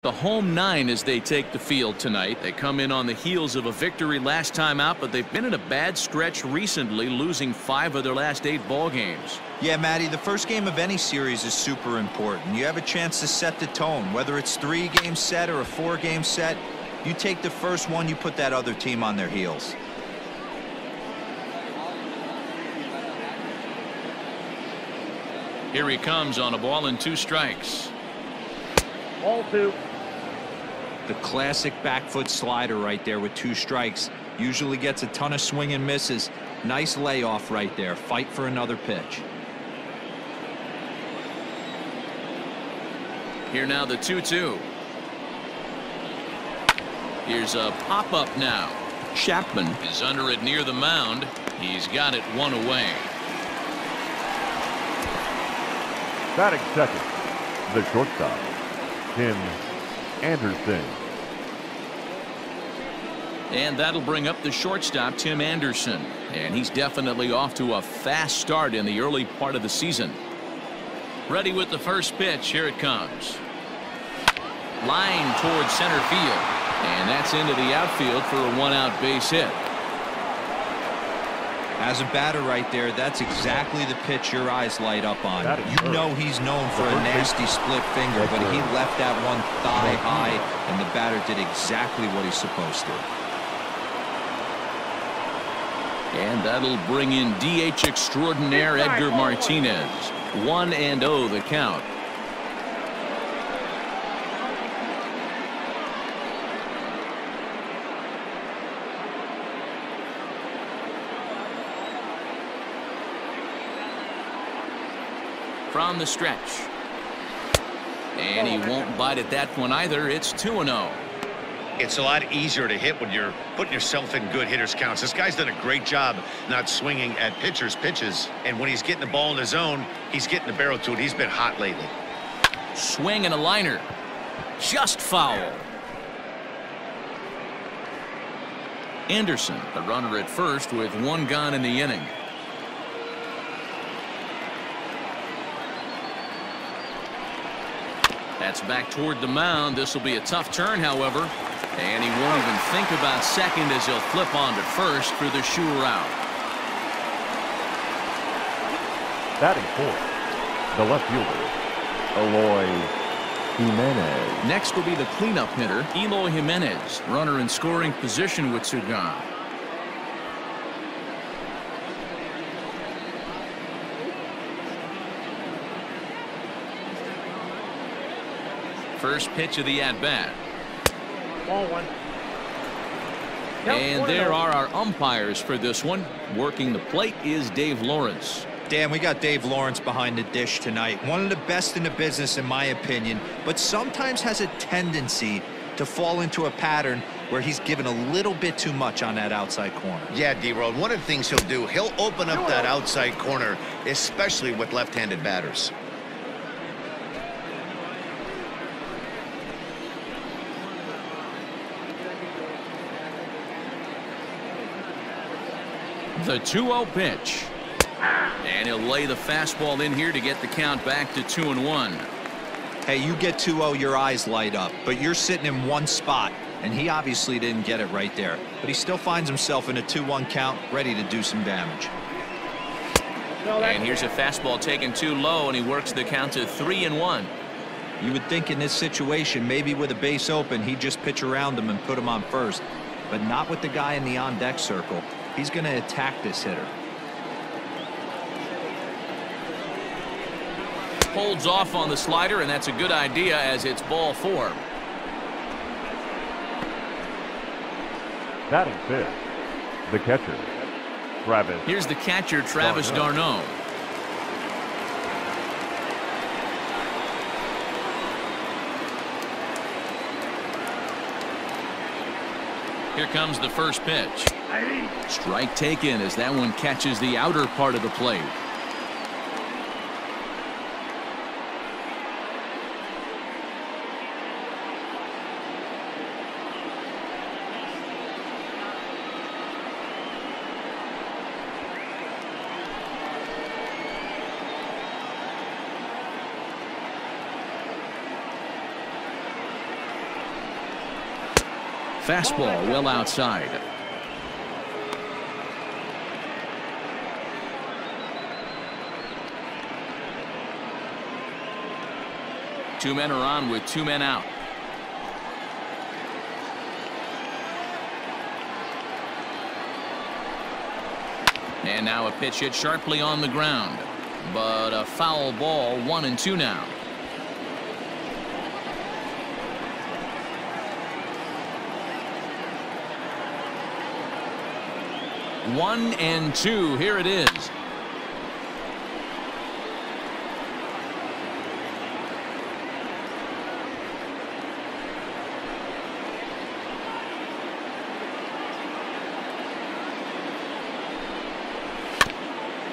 The home 9 as they take the field tonight. They come in on the heels of a victory last time out, but they've been in a bad stretch recently, losing 5 of their last 8 ball games. Yeah, Matty, the first game of any series is super important. You have a chance to set the tone, whether it's 3-game set or a 4-game set. You take the first one, you put that other team on their heels. Here he comes on a ball and 2 strikes. Ball 2. The classic back foot slider right there with 2 strikes. Usually gets a ton of swing and misses. Nice layoff right there. Fight for another pitch. Here now the 2-2. Here's a pop-up now. Chapman is under it near the mound. He's got it 1 away. Batting second, the shortstop, Tim Anderson. And that'll bring up the shortstop, Tim Anderson. And he's definitely off to a fast start in the early part of the season. Ready with the first pitch. Here it comes. Line towards center field. And that's into the outfield for a 1-out base hit. As a batter right there, that's exactly the pitch your eyes light up on. You know he's known for a nasty split finger, but he left that one thigh high, and the batter did exactly what he's supposed to. And that'll bring in DH extraordinaire Edgar Martinez. 1-0 the count. From the stretch. And he won't bite at that one either. It's 2-0. It's a lot easier to hit when you're putting yourself in good hitters counts. This guy's done a great job not swinging at pitchers' pitches. And when he's getting the ball in his zone, he's getting the barrel to it. He's been hot lately. Swing and a liner. Just foul. Anderson, the runner at first with 1 gone in the inning. That's back toward the mound. This will be a tough turn, however. And he won't even think about second as he'll flip on to first for the sure out. Batting fourth, the left fielder, Eloy Jimenez. Next will be the cleanup hitter, Eloy Jimenez, runner in scoring position with 2 gone. First pitch of the at-bat. Ball 1. And there are our umpires for this one. Working the plate is Dave Lawrence. Dan, we got Dave Lawrence behind the dish tonight. One of the best in the business, in my opinion, but sometimes has a tendency to fall into a pattern where he's given a little bit too much on that outside corner. Yeah, D-Road, one of the things he'll do, he'll open up that outside corner, especially with left-handed batters. The 2-0 pitch. And he'll lay the fastball in here to get the count back to 2-1. Hey, you get 2-0, your eyes light up, but you're sitting in one spot, and he obviously didn't get it right there. But he still finds himself in a 2-1 count, ready to do some damage. And here's a fastball taken too low, and he works the count to 3-1. You would think in this situation, maybe with a base open, he'd just pitch around him and put him on first, but not with the guy in the on-deck circle. He's going to attack this hitter. Holds off on the slider, and that's a good idea as it's ball 4. Batting fifth, the catcher, Travis. Here's the catcher, Travis d'Arnaud. Here comes the first pitch. Strike taken as that one catches the outer part of the plate. Fastball well outside. Two men are on with two men out. And now a pitch hit sharply on the ground, but a foul ball. 1-2 now. 1-2. Here it is.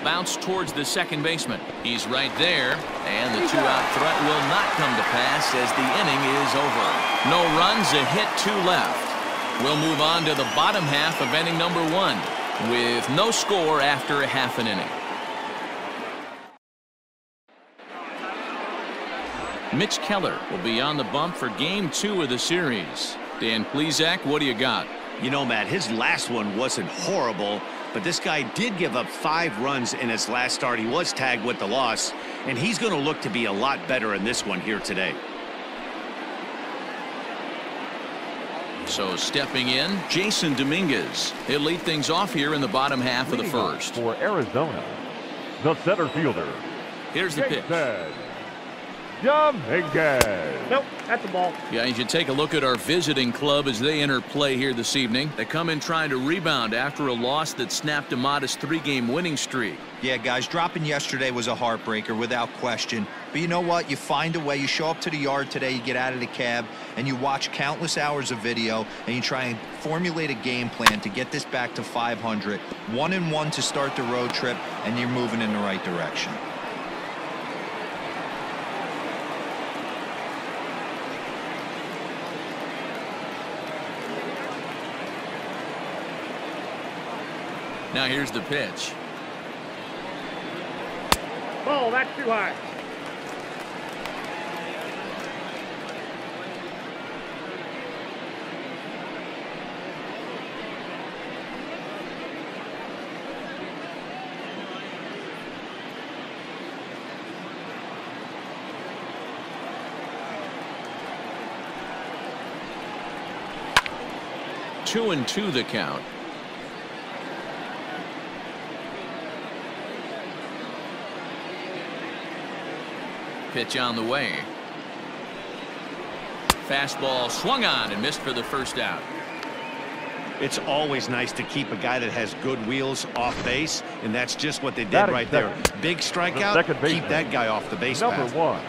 Bounce towards the second baseman. He's right there, and the two-out threat will not come to pass as the inning is over. No runs, a hit, two left. We'll move on to the bottom half of inning number 1 with no score after a half an inning. Mitch Keller will be on the bump for game 2 of the series. Dan Plesac, what do you got? You know, Matt, his last one wasn't horrible, but this guy did give up 5 runs in his last start. He was tagged with the loss, and he's going to look to be a lot better in this one here today. So stepping in, Jason Dominguez. He'll lead things off here in the bottom half of the first. For Arizona, the center fielder. Here's the pitch. Dominguez. Nope, that's a ball. Yeah, you should take a look at our visiting club as they enter play here this evening. They come in trying to rebound after a loss that snapped a modest 3-game winning streak. Yeah, guys, dropping yesterday was a heartbreaker without question. But you know what? You find a way. You show up to the yard today, you get out of the cab, and you watch countless hours of video, and you try and formulate a game plan to get this back to 500. 1-1 to start the road trip, and you're moving in the right direction. Now here's the pitch. Ball, that's too high. Two and two the count. Pitch on the way. Fastball swung on and missed for the first out. It's always nice to keep a guy that has good wheels off base, and that's just what they did right there. Big strikeout, keep that guy off the base path. Number 1.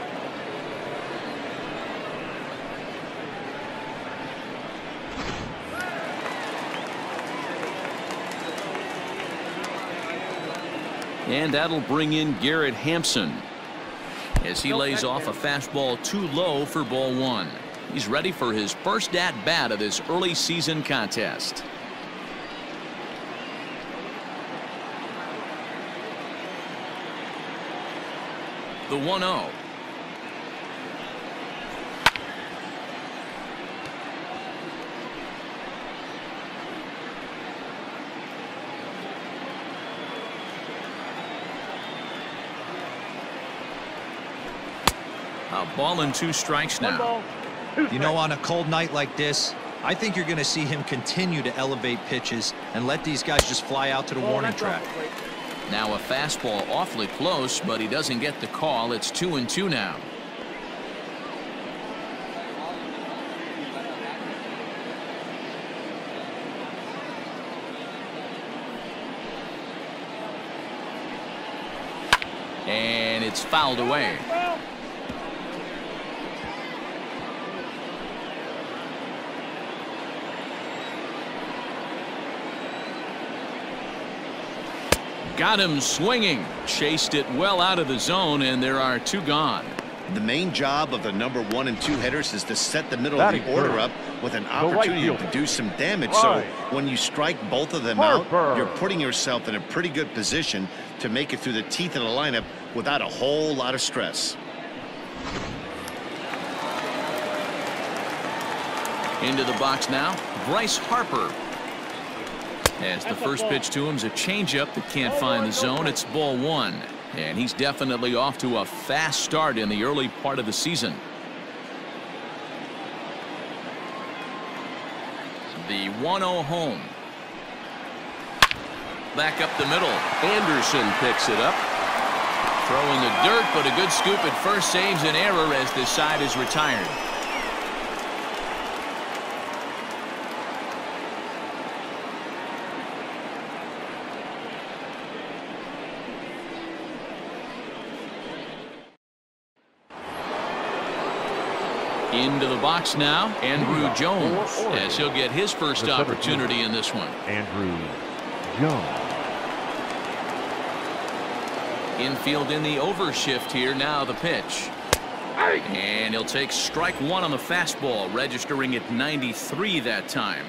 And that'll bring in Garrett Hampson as he lays off a fastball too low for ball 1. He's ready for his first at-bat of this early season contest. The 1-0. A ball and 2 strikes now. You know, on a cold night like this, I think you're going to see him continue to elevate pitches and let these guys just fly out to the warning track. Now a fastball awfully close, but he doesn't get the call. It's 2-2 now. And it's fouled away. Got him swinging, chased it well out of the zone, and there are 2 gone. The main job of the number 1 and 2 hitters is to set the middle of the order up with an opportunity to do some damage. So when you strike both of them out, you're putting yourself in a pretty good position to make it through the teeth of the lineup without a whole lot of stress. Into the box now, Bryce Harper. As the first pitch to him is a changeup that can't find the zone. It's ball one. And he's definitely off to a fast start in the early part of the season. The 1-0 home. Back up the middle. Anderson picks it up. Throw in the dirt, but a good scoop at first saves an error as this side is retired. Into the box now, Andrew Jones, as he'll get his first opportunity in this one. Andrew Jones. Infield in the overshift here. Now the pitch. And he'll take strike one on the fastball, registering at 93 that time.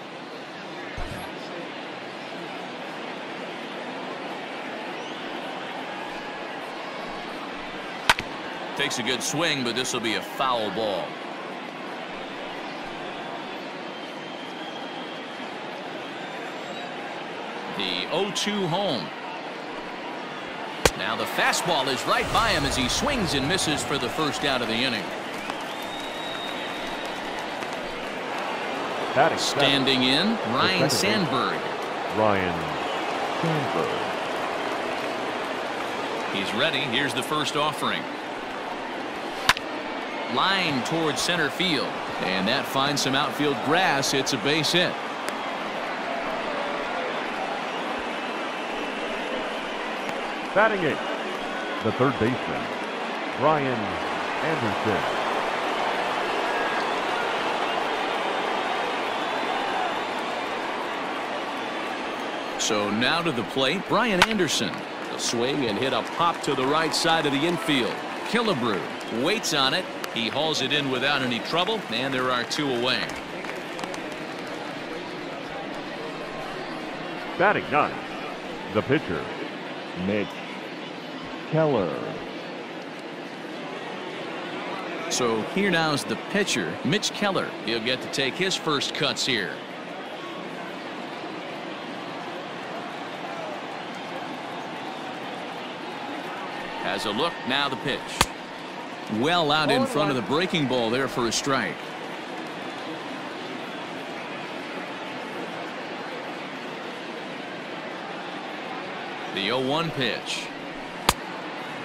Takes a good swing, but this will be a foul ball. The 0-2 home. Now the fastball is right by him as he swings and misses for the first out of the inning. Standing in, Ryan Sandberg. Ryan Sandberg. He's ready. Here's the first offering. Line towards center field. And that finds some outfield grass. It's a base hit. Batting eighth, the third baseman, Ryan Anderson. So now to the plate, Brian Anderson. A swing and hit a pop to the right side of the infield. Killebrew waits on it. He hauls it in without any trouble, and there are two away. Batting ninth, the pitcher, Mitch Keller. So here now is the pitcher, Mitch Keller. He'll get to take his first cuts here. Has a look. Now the pitch. Well out in front of the breaking ball there for a strike. The 0-1 pitch.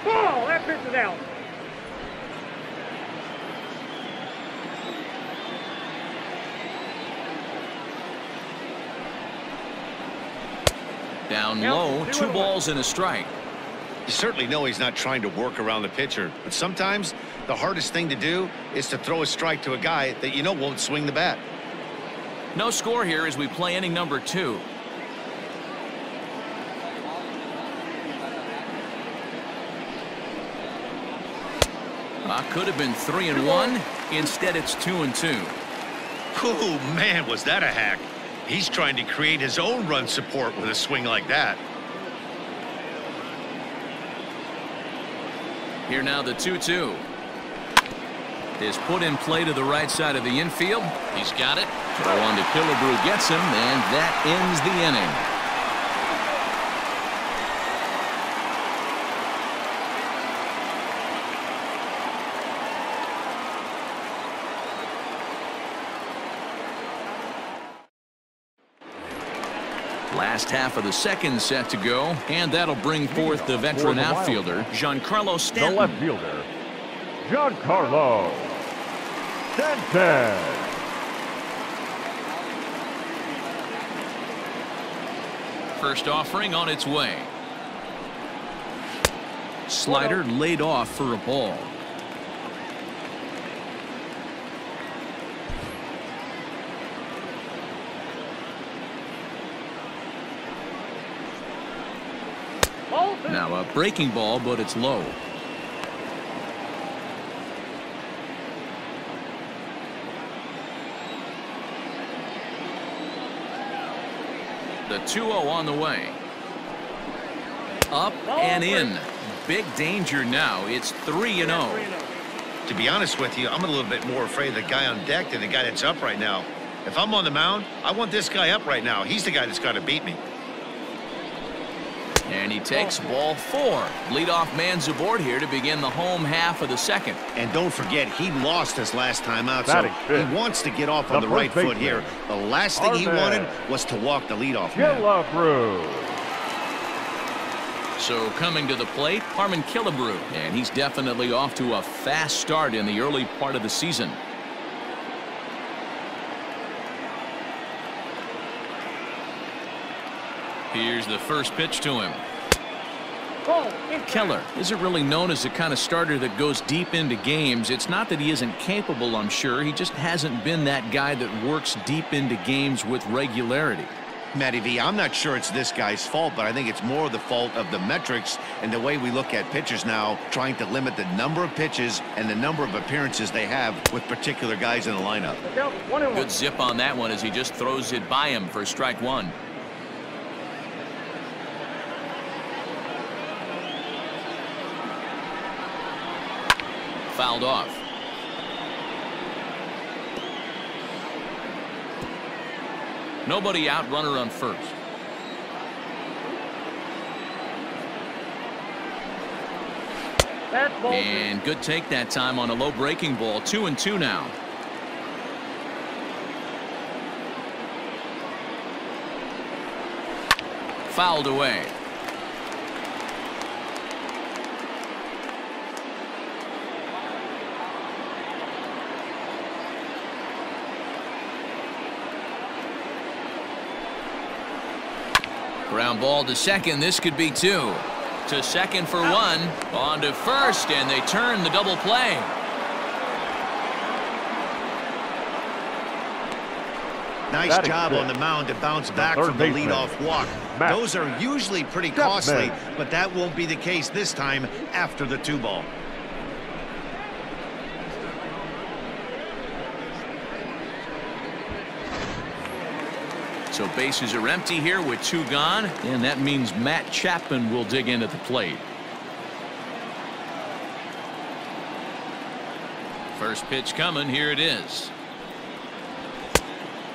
Ball, that pitch is out. Down low, 2 balls and a strike. You certainly know he's not trying to work around the pitcher, but sometimes the hardest thing to do is to throw a strike to a guy that you know won't swing the bat. No score here as we play inning number 2. Could have been 3-1. Instead, it's 2-2. Oh, man, was that a hack. He's trying to create his own run support with a swing like that. Here now the 2-2 is put in play to the right side of the infield. He's got it. Throw on to Killebrew gets him, and that ends the inning. Last half of the second set to go, and that'll bring forth the veteran outfielder, Giancarlo Stanton. The left fielder, Giancarlo Stanton. First offering on its way. Slider laid off for a ball. Now a breaking ball, but it's low. The 2-0 on the way. Up and in. Big danger now. It's 3-0. To be honest with you, I'm a little bit more afraid of the guy on deck than the guy that's up right now. If I'm on the mound, I want this guy up right now. He's the guy that's got to beat me. And he takes ball 4. Leadoff man's aboard here to begin the home half of the second. And don't forget, he lost his last time out, so he wants to get off on the right foot here. The last thing he wanted was to walk the leadoff man. So coming to the plate, Harmon Killebrew, and he's definitely off to a fast start in the early part of the season. Here's the first pitch to him. Keller isn't really known as the kind of starter that goes deep into games. It's not that he isn't capable, I'm sure. He just hasn't been that guy that works deep into games with regularity. Matty V, I'm not sure it's this guy's fault, but I think it's more the fault of the metrics and the way we look at pitchers now, trying to limit the number of pitches and the number of appearances they have with particular guys in the lineup. Good zip on that one as he just throws it by him for strike 1. Fouled off. Nobody out, runner on first. And good take that time on a low breaking ball. 2-2 now. Fouled away. Ground ball to second. This could be 2. To second for 1. On to first, and they turn the double play. Nice job on the mound to bounce back from the leadoff walk. Those are usually pretty costly, but that won't be the case this time after the 2-ball. So bases are empty here with 2 gone, and that means Matt Chapman will dig in at the plate. First pitch coming. Here it is.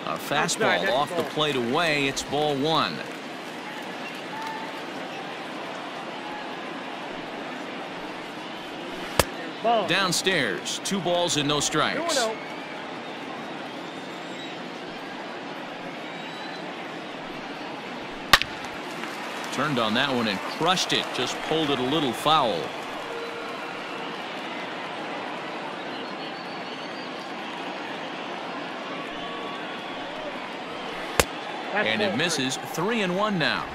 A fastball off the plate away. It's ball 1. Downstairs, 2 balls and no strikes. Turned on that one and crushed it. Just pulled it a little foul. And it misses. 3-1 now.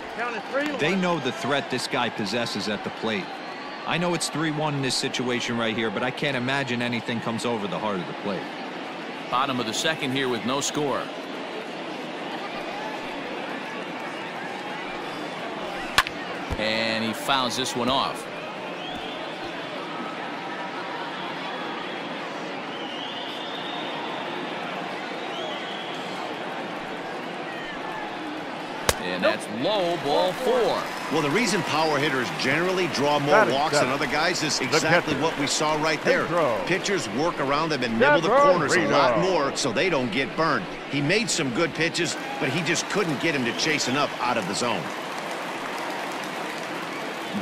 They know the threat this guy possesses at the plate. I know it's 3-1 in this situation right here, but I can't imagine anything comes over the heart of the plate. Bottom of the second here with no score. And he fouls this one off. And that's low, ball 4. Well, the reason power hitters generally draw more walks than other guys is exactly what we saw right there. Pitchers work around them and nibble the corners a lot more so they don't get burned. He made some good pitches, but he just couldn't get him to chase enough out of the zone.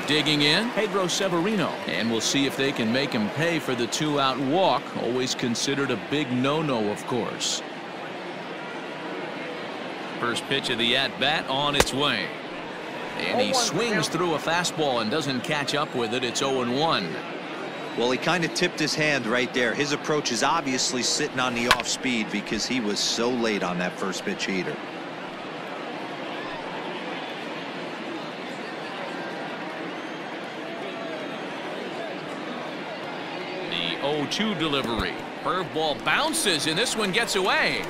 Digging in, Pedro Severino, and we'll see if they can make him pay for the 2-out walk. Always considered a big no-no, of course. First pitch of the at-bat on its way. And he swings through a fastball and doesn't catch up with it. It's 0-1. Well, he kind of tipped his hand right there. His approach is obviously sitting on the off speed because he was so late on that first pitch heater. The 0-2 delivery. Curveball bounces, and this one gets away.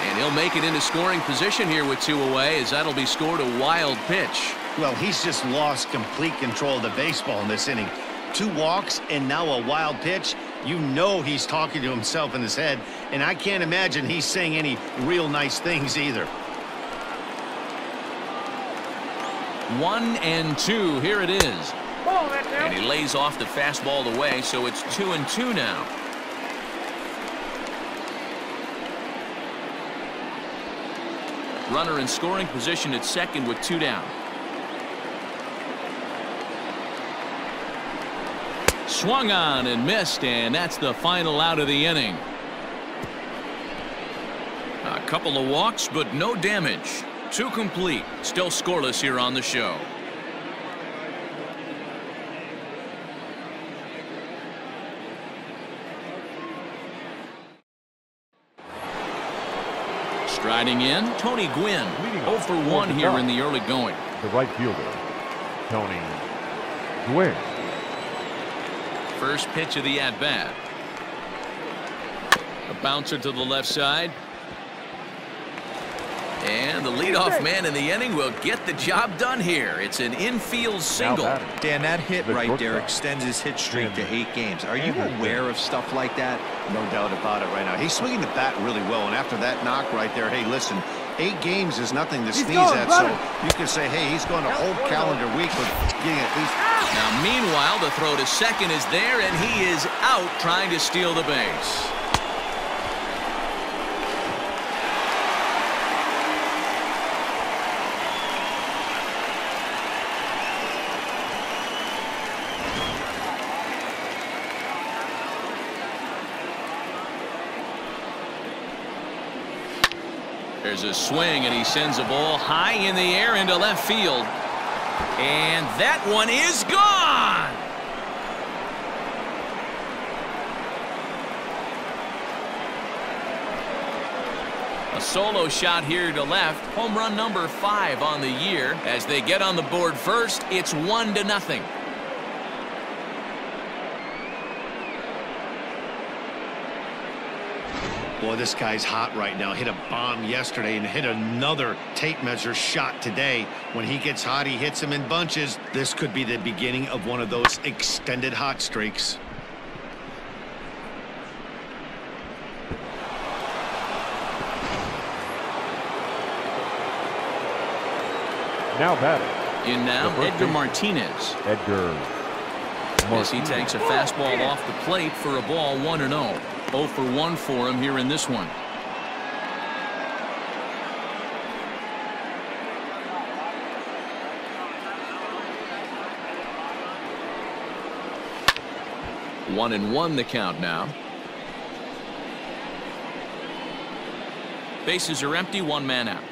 And he'll make it into scoring position here with 2 away, as that'll be scored a wild pitch. Well, he's just lost complete control of the baseball in this inning. 2 walks and now a wild pitch. You know he's talking to himself in his head, and I can't imagine he's saying any real nice things either. 1-2. Here it is. And he lays off the fastball away, so it's 2-2 now. Runner in scoring position at second with 2 down. Swung on and missed, and that's the final out of the inning. A couple of walks, but no damage. 2 complete. Still scoreless here on the show. Striding in, Tony Gwynn. 0 for 1 here in the early going. The right fielder, Tony Gwynn. First pitch of the at-bat. A bouncer to the left side. And the leadoff man in the inning will get the job done here. It's an infield single. Dan, that hit right there extends his hit streak to 8 games. Are you aware of stuff like that? No doubt about it right now. He's swinging the bat really well, and after that knock right there, hey, listen, 8 games is nothing to sneeze at, so you can say, hey, he's going a whole calendar week with getting at least. Now, meanwhile, the throw to second is there, and he is out trying to steal the base. There's a swing, and he sends a ball high in the air into left field. And that one is gone! A solo shot here to left. Home run number 5 on the year. As they get on the board first, it's 1-0. Boy, this guy's hot right now. Hit a bomb yesterday and hit another tape measure shot today. When he gets hot, he hits them in bunches. This could be the beginning of one of those extended hot streaks. Now batting. In now, Edgar Martinez. Edgar As he takes a fastball off the plate for a ball 1-0. 0 for 1 for him here in this one. One and one the count now. Bases are empty, 1 man out.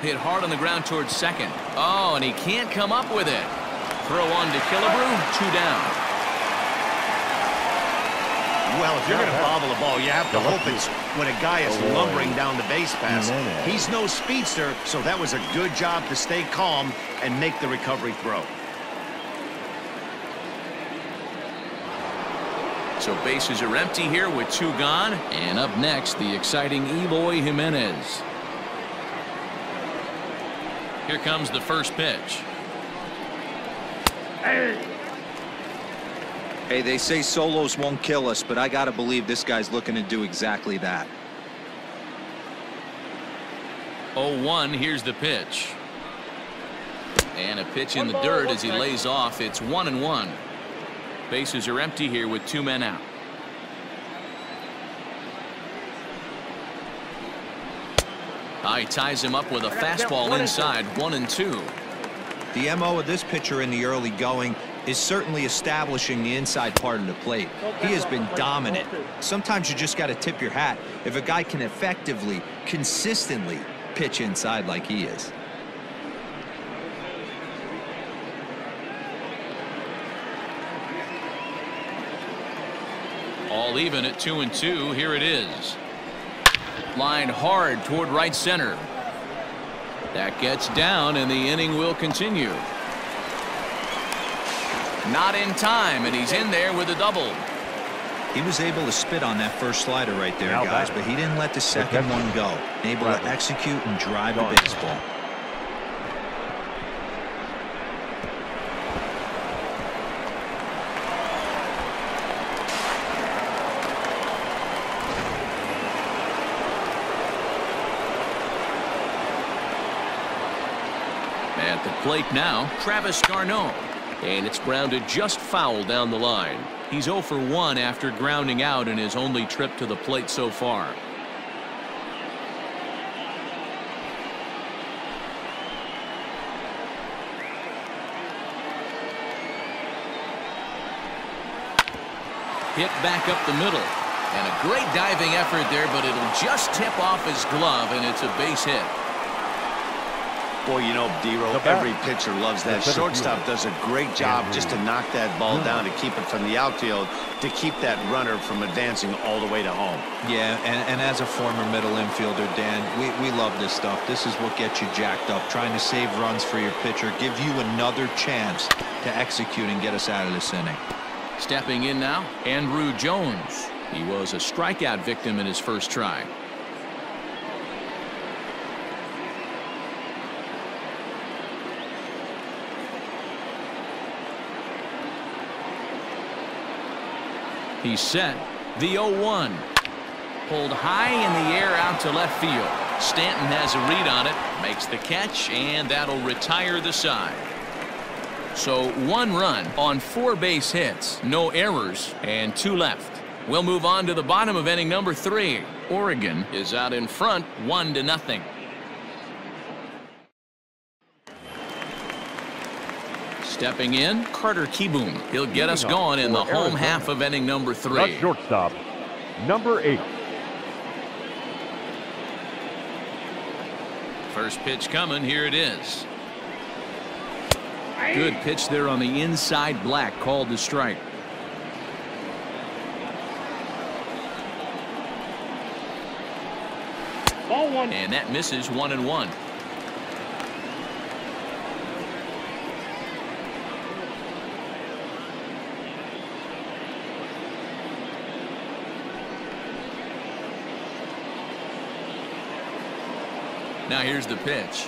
Hit hard on the ground towards second. Oh, and he can't come up with it. Throw on to Killebrew, 2 down. Well, if you're going to bobble a ball, you have to hope it's when a guy is lumbering down the base pass. He's no speedster, so that was a good job to stay calm and make the recovery throw. So bases are empty here with 2 gone. And up next, the exciting Eloy Jimenez. Here comes the first pitch. Hey, they say solos won't kill us, but I got to believe this guy's looking to do exactly that. 0-1, here's the pitch. And a pitch in the dirt as he lays off. It's 1-1. Bases are empty here with 2 men out. He ties him up with a fastball inside, 1-2. The MO of this pitcher in the early going is certainly establishing the inside part of the plate. He has been dominant. Sometimes you just got to tip your hat if a guy can effectively, consistently pitch inside like he is. All even at 2-2. Here it is. Line hard toward right center. That gets down, and the inning will continue. Not in time, and he's in there with a double. He was able to spit on that first slider right there, guys, but he didn't let the second one go. Able to execute and drive a baseball. At the plate now, Travis Garneau. And it's grounded just foul down the line. He's 0 for 1 after grounding out in his only trip to the plate so far. Hit back up the middle. And a great diving effort there, but it'll just tip off his glove, and it's a base hit. Boy, you know, D-Row, every pitcher loves that. Shortstop does a great job just to knock that ball down, to keep it from the outfield, to keep that runner from advancing all the way to home. Yeah, and as a former middle infielder, Dan, we love this stuff. This is what gets you jacked up, trying to save runs for your pitcher, give you another chance to execute and get us out of this inning. Stepping in now, Andrew Jones. He was a strikeout victim in his first try. He's set. The 0-1. Pulled high in the air out to left field. Stanton has a read on it, makes the catch, and that'll retire the side. So 1 run on 4 base hits, no errors, and 2 left. We'll move on to the bottom of inning number 3. Oregon is out in front 1-0. Stepping in, Carter Kieboom. He'll get us going in the home half of inning number 3. The shortstop, number 8. First pitch coming. Here it is. Good pitch there on the inside black, called the strike. Ball 1. And that misses 1-1. Now here's the pitch.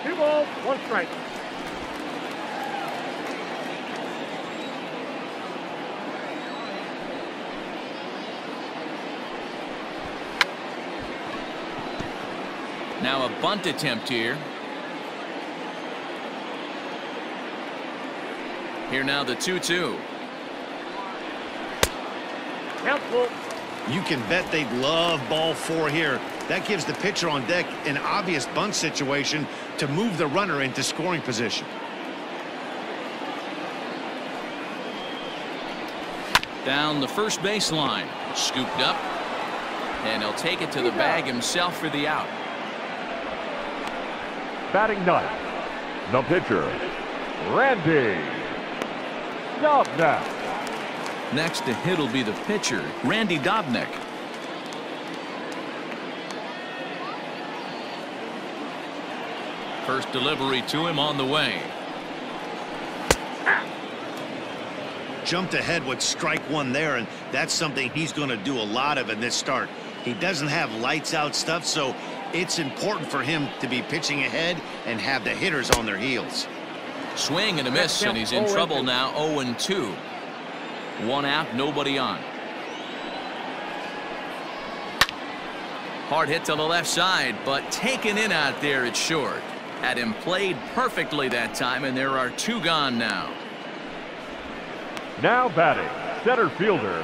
2 balls, 1 strike. Now a bunt attempt here. Here now the 2-2. Count full. You can bet they'd love ball 4 here. That gives the pitcher on deck an obvious bunt situation to move the runner into scoring position. Down the first baseline. Scooped up. And he'll take it to the bag himself for the out. Batting 9th, the pitcher, Randy Dobnak. Next to hit will be the pitcher, Randy Dobnak. First delivery to him on the way. Jumped ahead with strike 1 there, and that's something he's going to do a lot of in this start. He doesn't have lights out stuff, so it's important for him to be pitching ahead and have the hitters on their heels. Swing and a miss, and he's in trouble now. 0-2. 1 out, nobody on. Hard hit to the left side, but taken in out there, it's short. Had him played perfectly that time, and there are 2 gone now. Now batting, center fielder,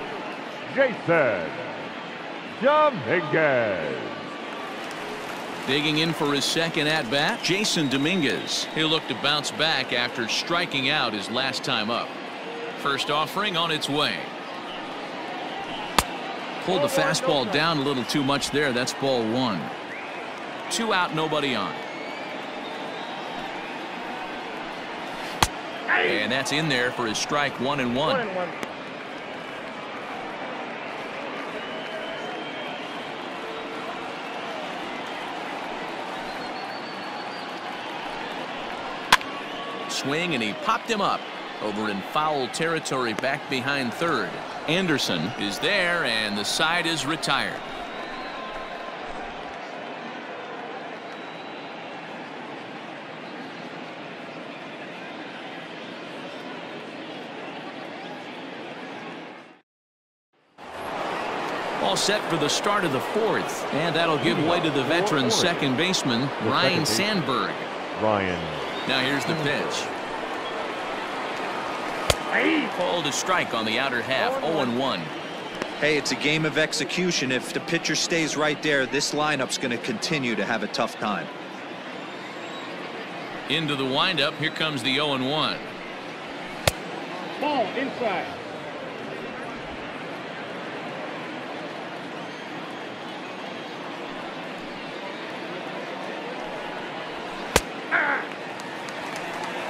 Jason Dominguez. Digging in for his second at-bat, Jason Dominguez. He'll look to bounce back after striking out his last time up. First offering on its way. Pulled the fastball down a little too much there. That's ball 1. 2 out, nobody on. And that's in there for his strike. 1-1. 1-1. Swing, and he popped him up over in foul territory back behind third. Anderson is there, and the side is retired. All set for the start of the 4th, and that'll give way to the veteran second baseman, Ryan Sandberg. Ryan Now here's the pitch. Called a strike on the outer half. 0-1. Hey, it's a game of execution. If the pitcher stays right there, this lineup's going to continue to have a tough time. Into the windup. Here comes the 0-1. Ball inside.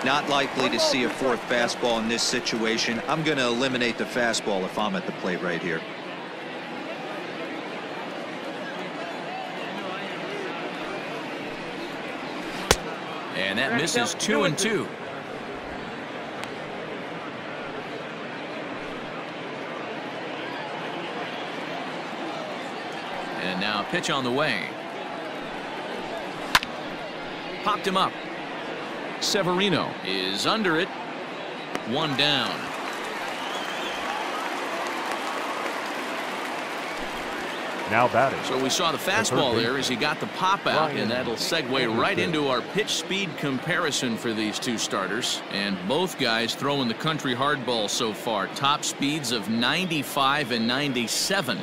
Not likely to see a fourth fastball in this situation. I'm going to eliminate the fastball if I'm at the plate right here. And that misses 2-2. And now a pitch on the way. Popped him up. Severino is under it. One down. Now batting. So we saw the fastball there as he got the pop out, and that'll segue right into our pitch speed comparison for these two starters. And both guys throwing the country hardball so far. Top speeds of 95 and 97.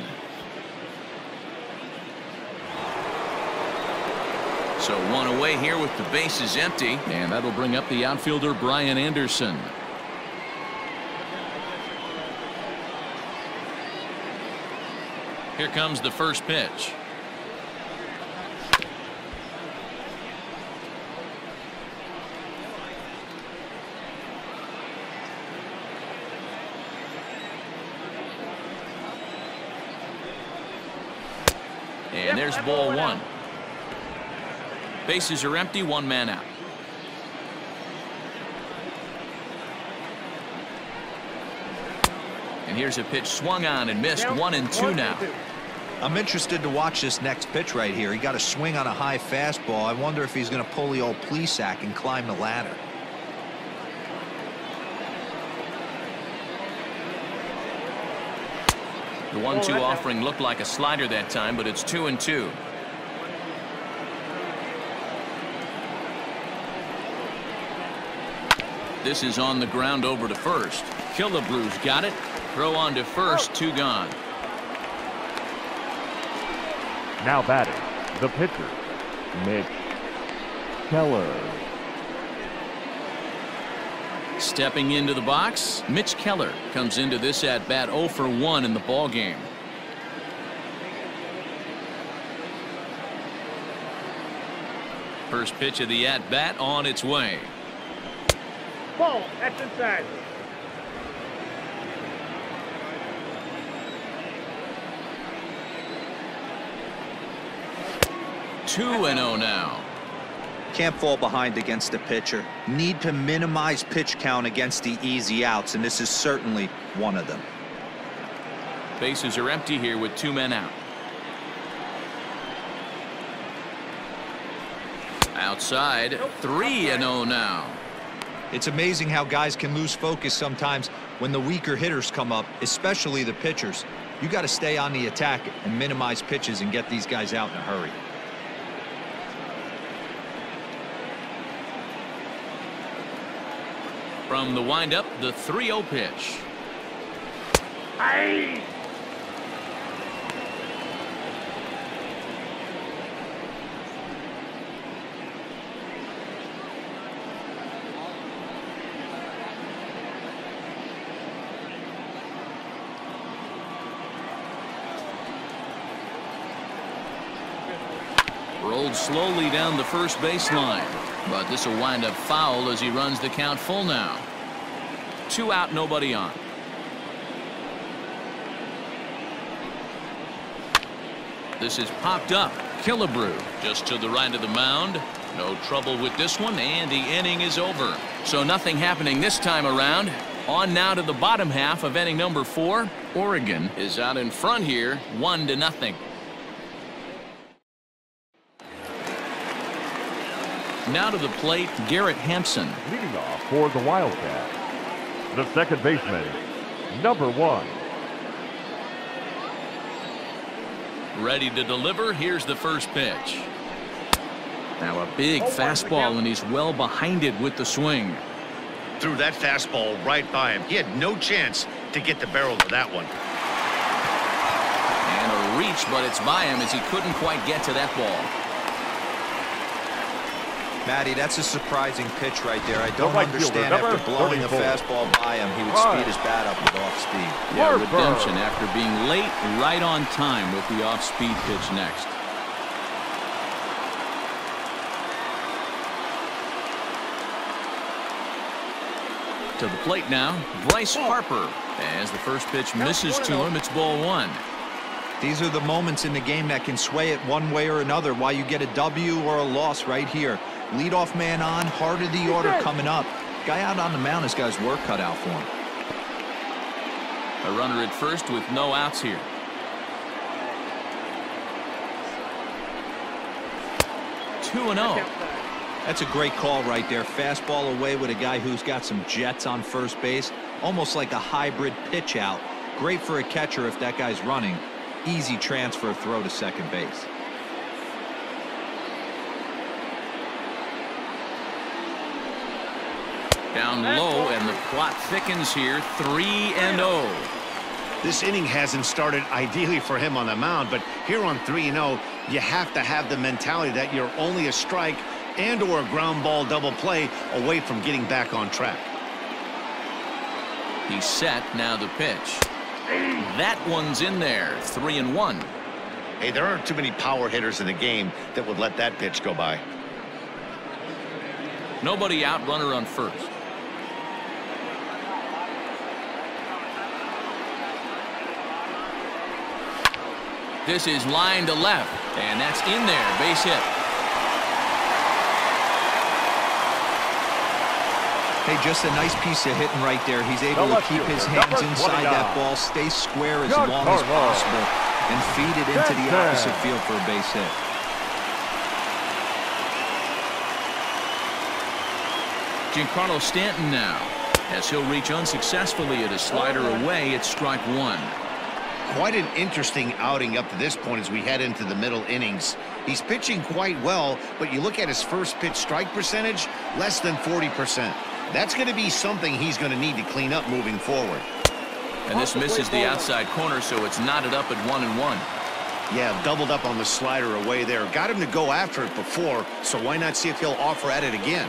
So one away here with the bases empty, and that'll bring up the outfielder Brian Anderson. Here comes the first pitch. And there's ball one. Bases are empty, one man out. And here's a pitch swung on and missed. 1-2 now. I'm interested to watch this next pitch right here. He got a swing on a high fastball. I wonder if he's going to pull the old Plesac and climb the ladder. The 1-2 offering looked like a slider that time, but it's 2-2. This is on the ground over to first. Killebrews got it. Throw on to first. Two gone. Now batting, the pitcher, Mitch Keller. Stepping into the box, Mitch Keller comes into this at bat 0 for 1 in the ball game. First pitch of the at bat on its way. Ball, that's inside. Two and 0 now. Can't fall behind against the pitcher. Need to minimize pitch count against the easy outs, and this is certainly one of them. Bases are empty here with two men out. Outside, 3-0 now. It's amazing how guys can lose focus sometimes when the weaker hitters come up, especially the pitchers. You got to stay on the attack and minimize pitches and get these guys out in a hurry. From the windup, the 3-0 pitch. Aye. Rolled slowly down the first baseline, but this will wind up foul as he runs the count full now. 2 out, nobody on. This is popped up. Killebrew just to the right of the mound. No trouble with this one, and the inning is over. So nothing happening this time around. On now to the bottom half of inning number 4. Oregon is out in front here, 1-0. Now to the plate, Garrett Hampson. Leading off for the Wildcats, the second baseman, number 1. Ready to deliver. Here's the first pitch. Now a big fastball, and he's well behind it with the swing. Threw that fastball right by him. He had no chance to get the barrel of that one. And a reach, but it's by him as he couldn't quite get to that ball. Matty, that's a surprising pitch right there. I don't understand after blowing a fastball by him, he would speed his bat up with off speed. Yeah, redemption after being late, right on time with the off-speed pitch next. To the plate now, Bryce Harper. As the first pitch misses to him, it's ball one. These are the moments in the game that can sway it one way or another, why you get a W or a loss right here. Leadoff man on, heart of the order coming up. Guy out on the mound has got his work cut out for him. A runner at first with no outs here. Two and 0. That's a great call right there. Fastball away with a guy who's got some jets on first base. Almost like a hybrid pitch out. Great for a catcher if that guy's running. Easy transfer throw to second base. Down low, and the plot thickens here. 3-0. This inning hasn't started ideally for him on the mound, but here on 3-0, you have to have the mentality that you're only a strike and or a ground ball double play away from getting back on track. He's set. Now the pitch. That one's in there. 3-1. Hey, there aren't too many power hitters in the game that would let that pitch go by. Nobody out, runner on first. This is line to left, and that's in there. Base hit. Hey, just a nice piece of hitting right there. He's able to keep his hands inside that ball, stay square as long as possible, and feed it into the opposite field for a base hit. Giancarlo Stanton now, as he'll reach unsuccessfully at a slider away. It's strike one. Quite an interesting outing up to this point as we head into the middle innings. He's pitching quite well, but you look at his first pitch strike percentage, less than 40%. That's going to be something he's going to need to clean up moving forward. And this misses the outside corner, so it's knotted up at 1-1. Yeah, doubled up on the slider away there. Got him to go after it before, so why not see if he'll offer at it again?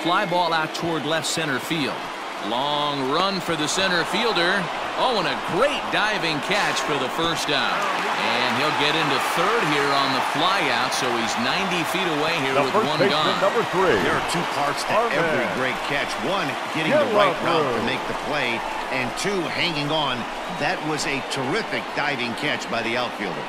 Fly ball out toward left center field. Long run for the center fielder. Oh, and a great diving catch for the first out. And he'll get into third here on the fly out, so he's 90 feet away here with one gone. Number 3. There are two parts to every great catch. One, getting the right route to make the play, and two, hanging on. That was a terrific diving catch by the outfielder.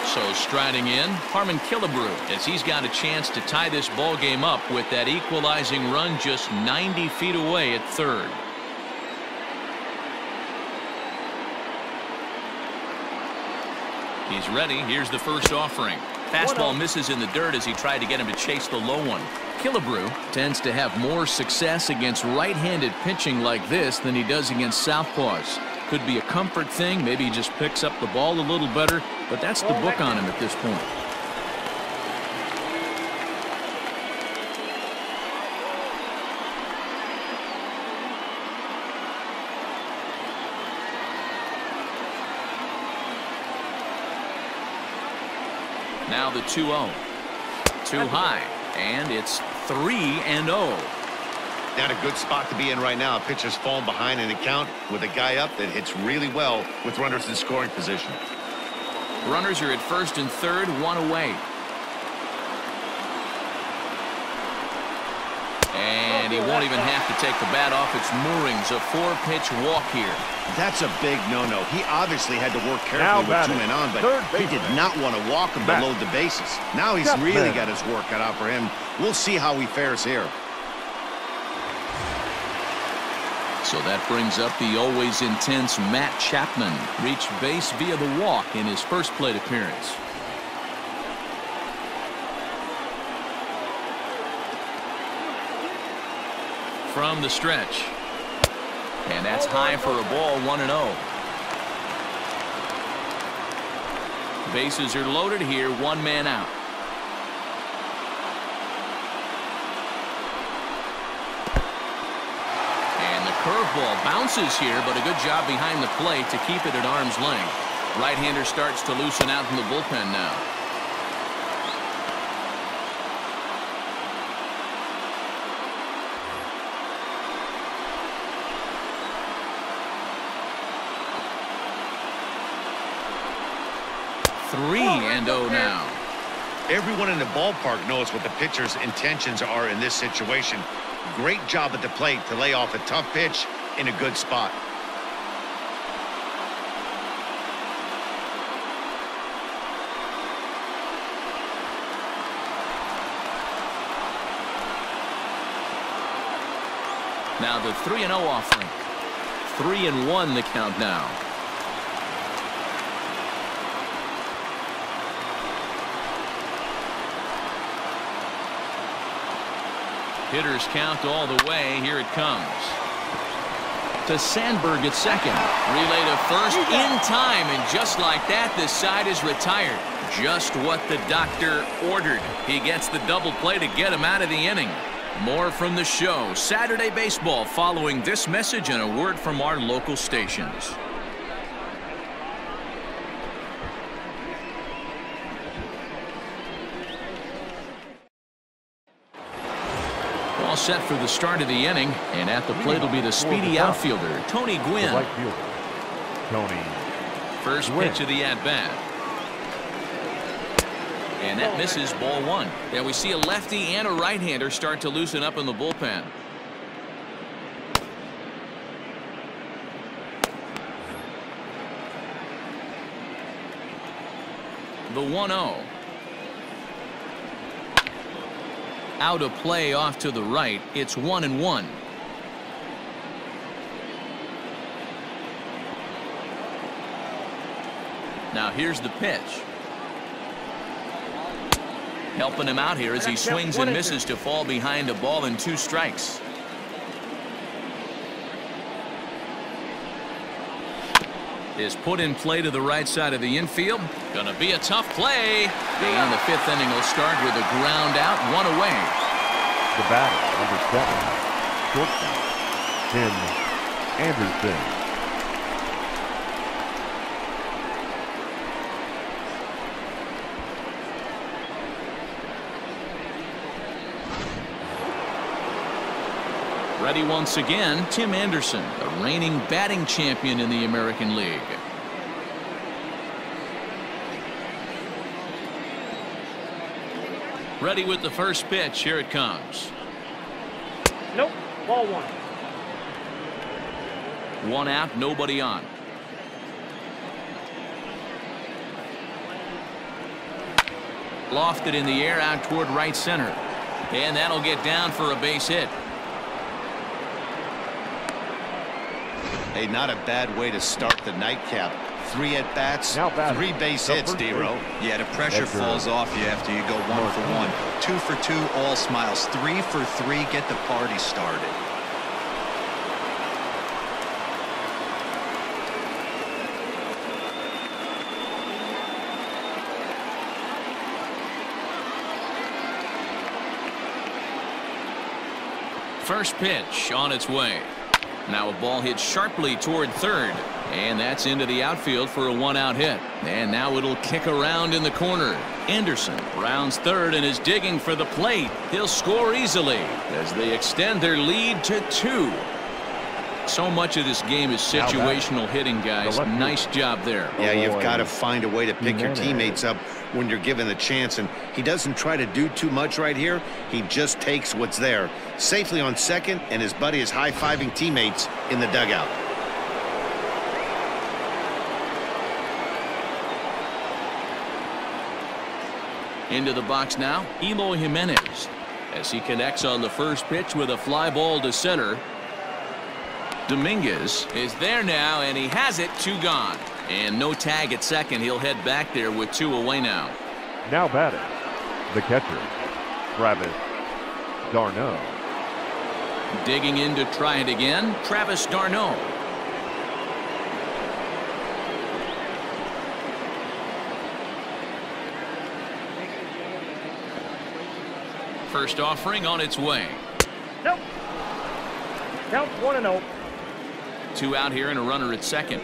So striding in, Harmon Killebrew, as he's got a chance to tie this ball game up with that equalizing run just 90 feet away at third. He's ready. Here's the first offering. Fastball misses in the dirt as he tried to get him to chase the low one. Killebrew tends to have more success against right-handed pitching like this than he does against southpaws. Could be a comfort thing. Maybe he just picks up the ball a little better, but that's the book on him at this point. Now the 2-0. Too high, and it's 3-0. Not a good spot to be in right now. Pitcher's falling behind in the count with a guy up that hits really well with runners in scoring position. Runners are at first and third, one away. And he won't even have to take the bat off its moorings. A 4-pitch walk here. That's a big no-no. He obviously had to work carefully with 2 men on, but he did not want to walk him to load the bases. Now he's really got his work cut out for him. We'll see how he fares here. So that brings up the always intense Matt Chapman. Reached base via the walk in his first plate appearance. from the stretch. And that's high for a ball, 1-0. Bases are loaded here, one man out. And the curveball bounces here, but a good job behind the plate to keep it at arm's length. Right-hander starts to loosen out in the bullpen now. Three and 0 now. Everyone in the ballpark knows what the pitcher's intentions are in this situation. Great job at the plate to lay off a tough pitch in a good spot. Now the 3-0 offering. 3-1 the count now. Hitters count all the way. Here it comes. To Sandberg at second. Relay to first in time. And just like that, this side is retired. Just what the doctor ordered. He gets the double play to get him out of the inning. More from the show. Saturday Baseball following this message and a word from our local stations. All set for the start of the inning, and at the plate will be the speedy outfielder, Tony Gwynn. Right fielder, Tony. First pitch of the at-bat. And that misses, ball one. And we see a lefty and a right-hander start to loosen up in the bullpen. The 1-0. Out of play off to the right. It's 1-1. Now here's the pitch. Helping him out here as he swings and misses to fall behind a ball and 2 strikes. Is put in play to the right side of the infield. Gonna be a tough play. And the 5th inning will start with a ground out, 1 away. The batter, number 7, shortstop, Tim Anderson. Ready once again, Tim Anderson, the reigning batting champion in the American League. Ready with the first pitch. Here it comes. Nope. Ball 1. 1 out, nobody on. Lofted in the air out toward right center. And that'll get down for a base hit. Hey, not a bad way to start the nightcap. 3 at-bats, 3 base hits, D-Row. Yeah, the pressure falls off you after you go 1 for 1. 2 for 2, all smiles. 3 for 3, get the party started. First pitch on its way. Now a ball hit sharply toward third, and that's into the outfield for a 1-out hit. And now it'll kick around in the corner. Anderson rounds third and is digging for the plate. He'll score easily as they extend their lead to 2. So much of this game is situational hitting, guys. Nice job there. Yeah, you've got to find a way to pick your teammates up when you're given the chance, and he doesn't try to do too much right here. He just takes what's there. Safely on second, and his buddy is high-fiving teammates in the dugout. Into the box now, Eloy Jimenez, as he connects on the first pitch with a fly ball to center. Dominguez is there now, and he has it. 2 gone. And no tag at second. He'll head back there with 2 away now. Now batting, the catcher, Travis d'Arnaud. Digging in to try it again, Travis d'Arnaud. First offering on its way. Nope. Count 1-0. 2 out here and a runner at second.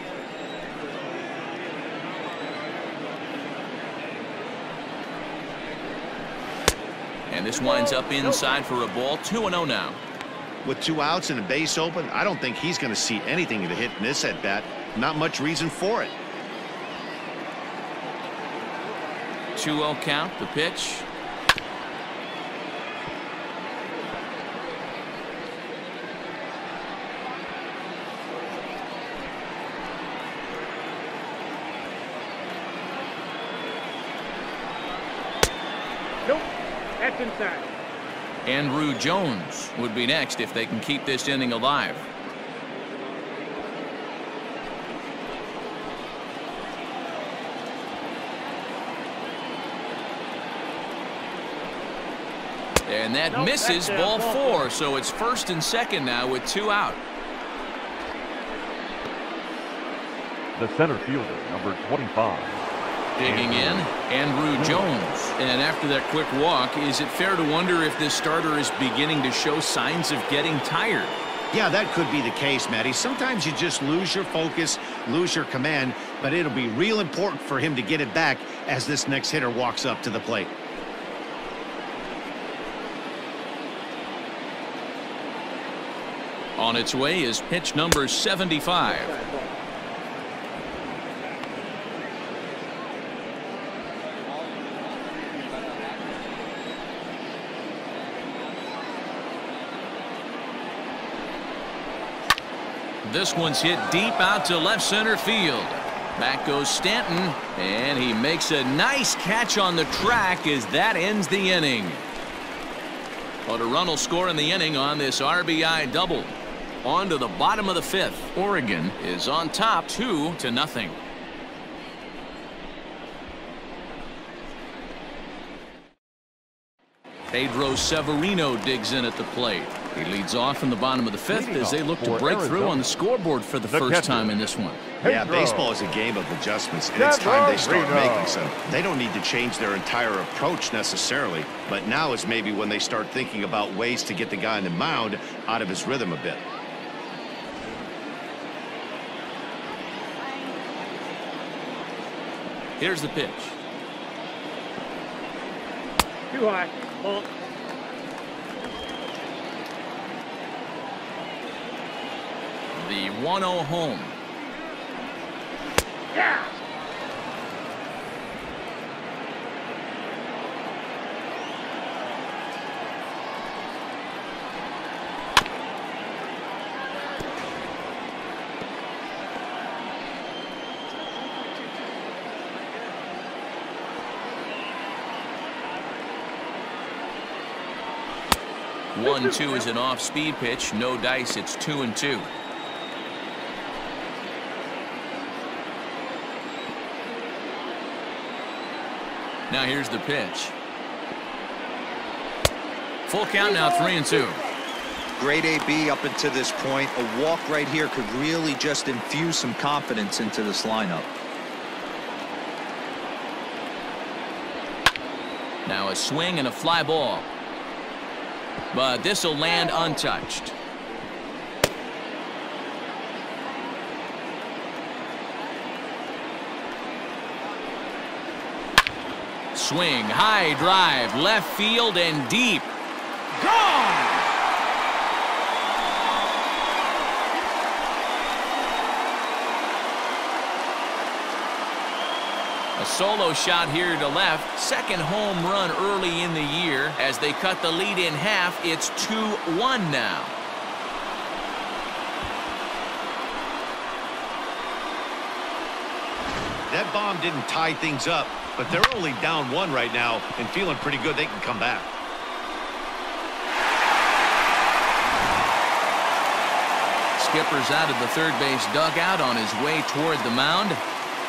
And this winds up inside for a ball. 2-0 now. With 2 outs and a base open, I don't think he's going to see anything to hit in this at bat. Not much reason for it. 2-0 count. The pitch. Nope. That's inside. Andrew Jones would be next if they can keep this inning alive. And that misses, ball 4, so it's first and second now with 2 out. The center fielder, number 25. Digging in, Andrew Jones. And after that quick walk, is it fair to wonder if this starter is beginning to show signs of getting tired? Yeah, that could be the case, Matty. Sometimes you just lose your focus, lose your command, but it'll be real important for him to get it back as this next hitter walks up to the plate. On its way is pitch number 75. This one's hit deep out to left center field. Back goes Stanton, and he makes a nice catch on the track as that ends the inning. But a run will score in the inning on this RBI double. On to the bottom of the 5th. Oregon is on top 2-0. Pedro Severino digs in at the plate. He leads off in the bottom of the 5th as they look to break through on the scoreboard for the first time in this one. Yeah, baseball is a game of adjustments, and it's time they start making some. They don't need to change their entire approach necessarily, but now is maybe when they start thinking about ways to get the guy on the mound out of his rhythm a bit. Here's the pitch. Too high. Ball. The 1-0 home. Yeah. One, 2 is an off-speed pitch. No dice. It's 2-2. Now here's the pitch. Full count now, 3-2. Great AB up until this point. A walk right here could really just infuse some confidence into this lineup. Now a swing and a fly ball. But this will land untouched. Swing, high drive, left field and deep. Gone! A solo shot here to left. Second home run early in the year. As they cut the lead in half, it's 2-1 now. That bomb didn't tie things up, but they're only down 1 right now and feeling pretty good they can come back. Skipper's out of the third base dugout on his way toward the mound.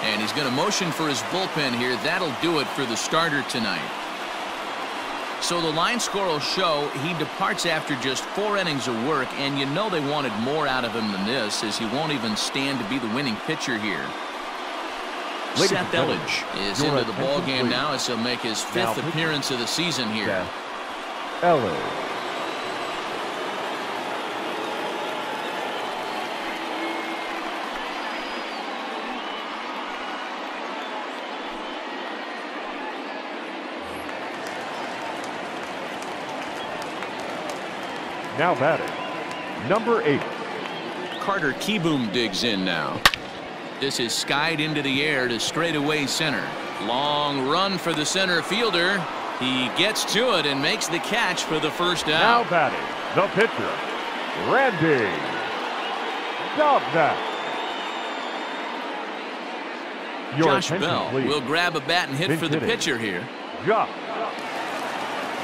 And he's going to motion for his bullpen here. That'll do it for the starter tonight. So the line score will show he departs after just 4 innings of work, and you know they wanted more out of him than this, as he won't even stand to be the winning pitcher here. Seth Elledge is into the ball game now, as he'll make his 5th appearance of the season here. Elledge. Now batting, number 8. Carter Kieboom digs in now. This is skied into the air to straightaway center. Long run for the center fielder. He gets to it and makes the catch for the first out. Now batting, the pitcher, Randy Dobnak. Josh Bell will grab a bat and hit for the pitcher here. Josh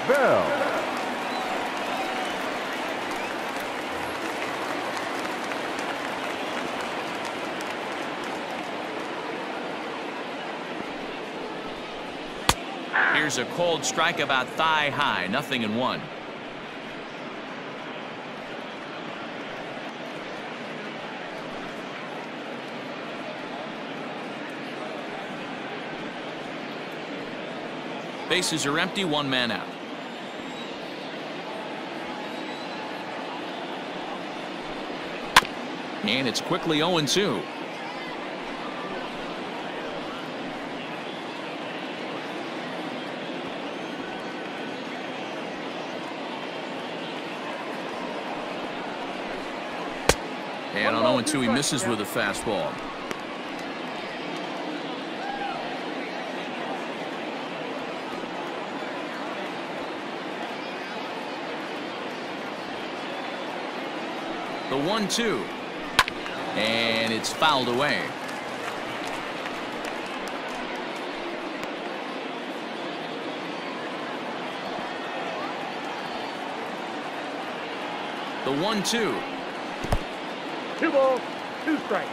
Bell. Here's a cold strike about thigh high, 0-1. Bases are empty, 1 man out. And it's quickly 0-2. And on 0-2, he misses with a fastball. The 1-2. And it's fouled away. The 1-2. 2 balls, 2 strikes.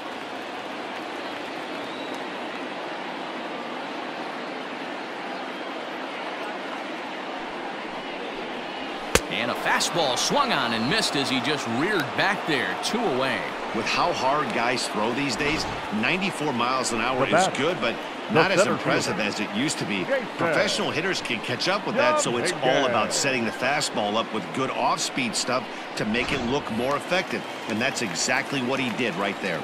And a fastball swung on and missed as he just reared back there. 2 away. With how hard guys throw these days, 94 miles an hour is good, but not as impressive as it used to be. Professional hitters can catch up with that, so it's all about setting the fastball up with good off-speed stuff to make it look more effective, and that's exactly what he did right there.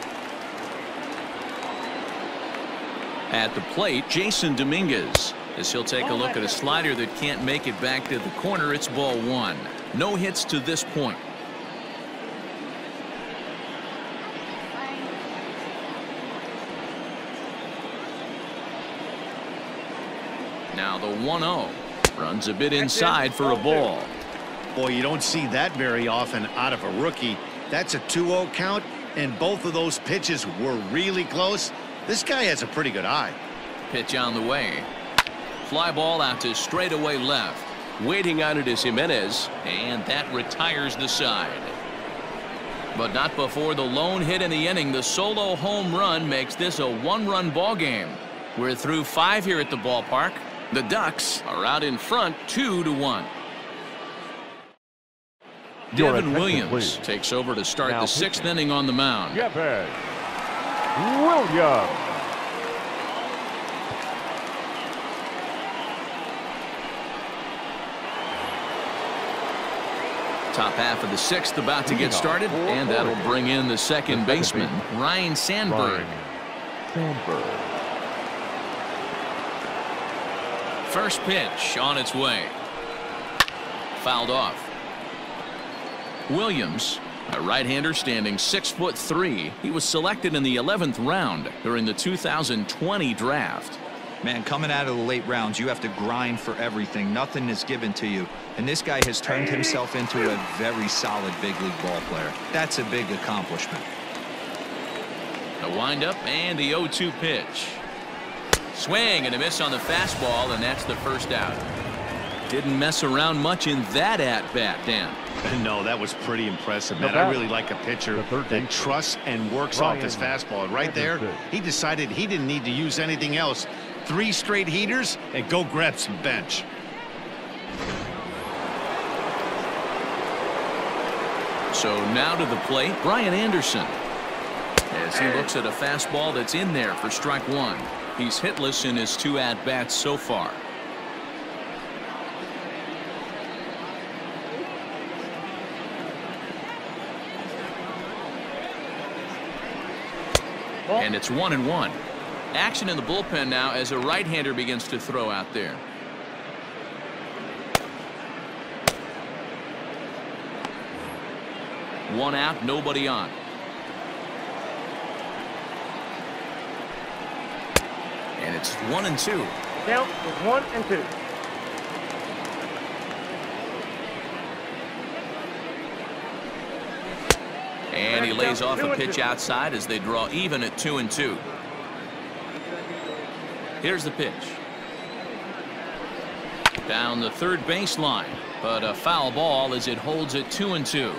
At the plate, Jason Dominguez, as he'll take a look at a slider that can't make it back to the corner. It's ball 1. No hits to this point. Now the 1-0 runs a bit inside for a ball. Boy, you don't see that very often out of a rookie. That's a 2-0 count, and both of those pitches were really close. This guy has a pretty good eye. Pitch on the way. Fly ball out to straightaway left. Waiting on it is Jimenez, and that retires the side. But not before the lone hit in the inning. The solo home run makes this a 1-run ball game. We're through 5 here at the ballpark. The Ducks are out in front 2-1. Devin Williams takes over to start the 6th inning on the mound. Devin Williams. Top half of the 6th about to get started, and that'll bring in the second baseman, Ryan Sandberg. First pitch on its way. Fouled off. Williams, a right-hander standing 6'3". He was selected in the 11th round during the 2020 draft. Man, coming out of the late rounds, you have to grind for everything. Nothing is given to you. And this guy has turned himself into a very solid big league ball player. That's a big accomplishment. The windup and the 0-2 pitch. Swing and a miss on the fastball, and that's the first out. Didn't mess around much in that at-bat, Dan. No, that was pretty impressive, man. I really like a pitcher that trusts and works off his fastball. And right there, he decided he didn't need to use anything else. 3 straight heaters and go grab some bench. So now to the plate, Brian Anderson. As he looks at a fastball that's in there for strike one. He's hitless in his 2 at-bats so far. And it's 1-1. Action in the bullpen now as a right-hander begins to throw out there. One out, nobody on. And it's 1-2. Count is 1-2. And he lays off a pitch outside as they draw even at 2-2. Here's the pitch. Down the third baseline, but a foul ball as it holds at 2-2.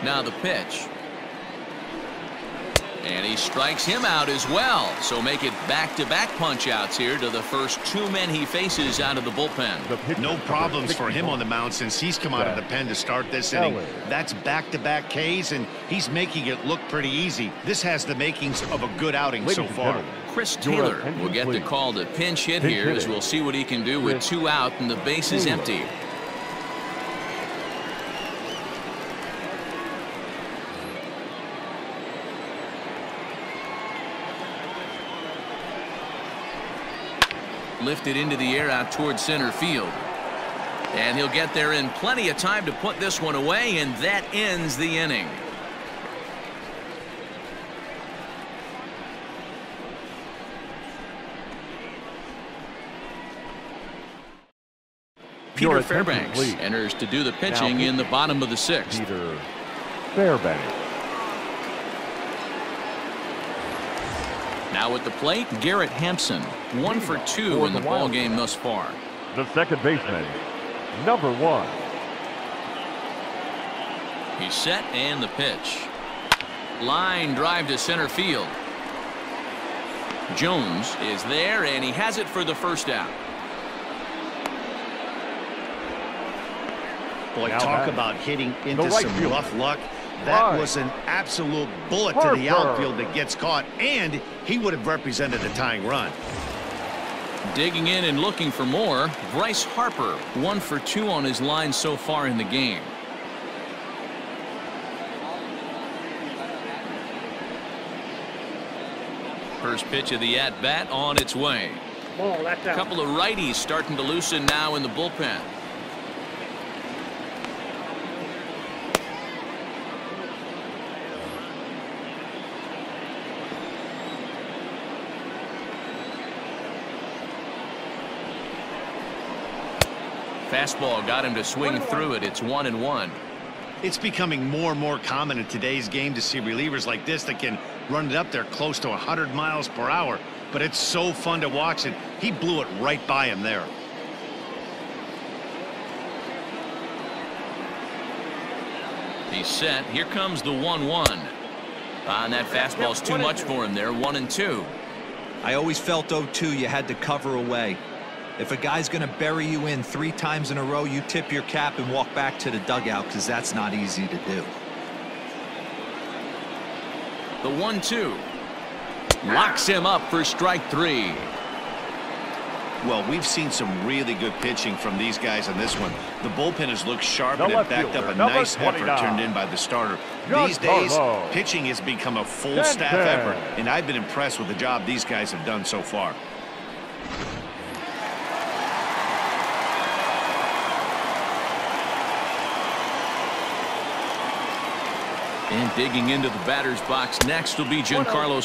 Now the pitch. And he strikes him out as well. So make it back-to-back punch-outs here to the first 2 men he faces out of the bullpen. No problems for him on the mound since he's come out of the pen to start this inning. That's back-to-back Ks, and he's making it look pretty easy. This has the makings of a good outing so far. Chris Taylor will get the call to pinch hit here as we'll see what he can do with 2 out and the base is empty. Lifted into the air out towards center field. And he'll get there in plenty of time to put this one away, and that ends the inning. Peter Fairbanks enters to do the pitching in the bottom of the 6th. Peter Fairbanks. Now at the plate, Garrett Hampson. 1 for 2 in the ball game thus far. The second baseman, number 1. He's set and the pitch. Line drive to center field. Jones is there and he has it for the first out. Boy, talk about hitting into some rough luck. That was an absolute bullet to the outfield that gets caught, and he would have represented a tying run. Digging in and looking for more, Bryce Harper. 1 for 2 on his line so far in the game. First pitch of the at-bat on its way. A couple of righties starting to loosen now in the bullpen. Fastball got him to swing through it. It's 1-1. It's becoming more and more common in today's game to see relievers like this that can run it up there close to 100 miles per hour. But it's so fun to watch it. He blew it right by him there. He's set. Here comes the 1-1. And that fastball's too much for him there. 1-2. I always felt 0-2 you had to cover away. If a guy's going to bury you in 3 times in a row, you tip your cap and walk back to the dugout because that's not easy to do. The 1-2 locks him up for strike 3. Well, we've seen some really good pitching from these guys in this one. The bullpen has looked sharp and have backed up a nice effort turned in by the starter. These days, pitching has become a full staff effort, and I've been impressed with the job these guys have done so far. And digging into the batter's box next will be Giancarlo